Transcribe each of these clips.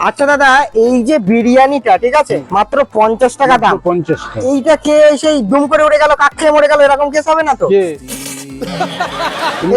আচ্ছা দাদা, এই যে বিরিয়ানিটা ঠিক আছে মাত্র 50 টাকা দাম, 50 টাকা। এইটা খেয়ে সেই দুম করে উড়ে গেল, কাক খেয়ে মরে গেল, এরকম কেস হবে না তো?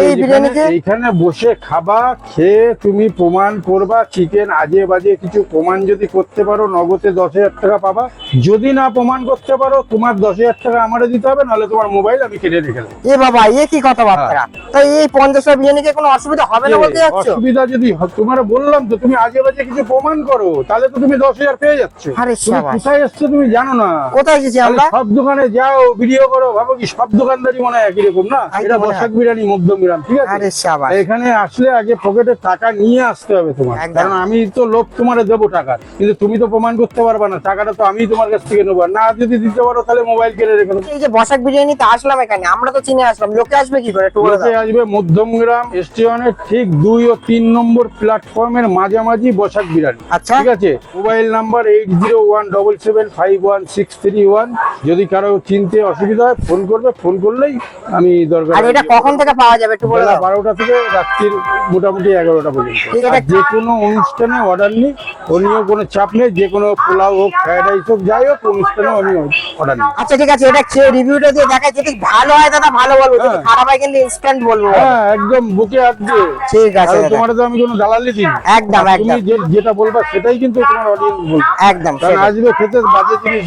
এই বিরিয়ানিকে এইখানে বসে খাবা, খেয়ে তুমি প্রমাণ করবা, চিকেন আজে বাজে কিছু প্রমাণ যদি করতে পারো নগদে 10,000 টাকা পাবা। যদি না প্রমাণ করতে পারো তোমার 10,000 টাকা আমারে দিতে হবে, নাহলে তোমার মোবাইল আমি কেটে রেখে দেবো। এ বাবা, এ কি কথাবার্তা? তাই এই 50 টাকা বিরিয়ানিকে কোনো অসুবিধা হবে না বলতে যাচ্ছ? অসুবিধা যদি তোমার বললাম তো, তুমি আজে বাজে কিছু প্রমাণ করো, তাহলে তো তুমি 10,000 পেয়ে যাচ্ছ। আরে তুমি শাবাশ। কোথায় এসছো তুমি জানো না? কোথায় গেছি আমরা? সব দোকানে যাও, ভিডিও করো, ভাবো কি সব দোকানদারই মনে হয় একই রকম না? এটা বসাক বিরিয়ানি মধ্যমগ্রাম, ঠিক আছে? আরে শাবাশ। এখানে আসলে আগে পকেটে টাকা নিয়ে আসতে হবে তোমার, একদম। কারণ আমি তো লোক তোমারে দেবো টাকা, কিন্তু তুমি তো প্রমাণ করতে পারবে না, টাকাটা তো আমি তোমার কাছ থেকে নেবো। আর না যদি দিতে পারো তাহলে মোবাইল কেড়ে রেখে দেবো। এই যে বসাক বিরিয়ানিতে আসলাম এখানে, আমরা তো চিনে আসলাম, লোকে আসবে কি করে একটু বলে দাও। লোকে আসবে মধ্যমগ্রাম স্টেশনের ঠিক 2 ও 3 নম্বর প্ল্যাটফর্মের মাঝামাঝি বসাক বিরিয়ানি। আচ্ছা। ঠিক আছে, মোবাইল নাম্বার 8017751631। যদি কারো চিনতে অসুবিধা হয় ফোন করবে, ফোন করলেই আমি দরকার। আর এটা কখন থেকে পাওয়া যাবে একটু বলে বেলা দাও। 12টা থেকে রাত্রির মোটামুটি 11টা পর্যন্ত। ঠিক আছে। আর যে কোনো অনুষ্ঠানে অর্ডার নিই, অন্যও কোনো চাপ নেই, যে কোনো পোলাও হোক, ফ্রাইড রাইস হোক, যাই হোক, অনুষ্ঠানেও আমি অর্ডার নিই। আচ্ছা ঠিক আছে, এটা খেয়ে রিভিউটা দিয়ে দেখাই, যদি ভালো হয় দাদা ভালো বলবো, যদি হ্যাঁ। খারাপ হয় কিন্তু ইনস্ট্যান্ট বলবো। হ্যাঁ, একদম বুকে হাত দিয়ে। ঠিক আছে কারণ দাদা। তোমার তো আমি কোনো দালালি দিই না। একদম, আর তুমি একদম। যেটা বলবা সেটাই কিন্তু তোমার অডিয়েন্স বলবে। একদম কারণ সেটাই। আসবে খেতে, বাজে জিনিস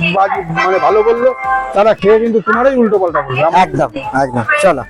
মানে ভালো বললে তারা খেয়ে কিন্তু তোমারই উল্টো পাল্টা বলবে। একদম একদম, চলো।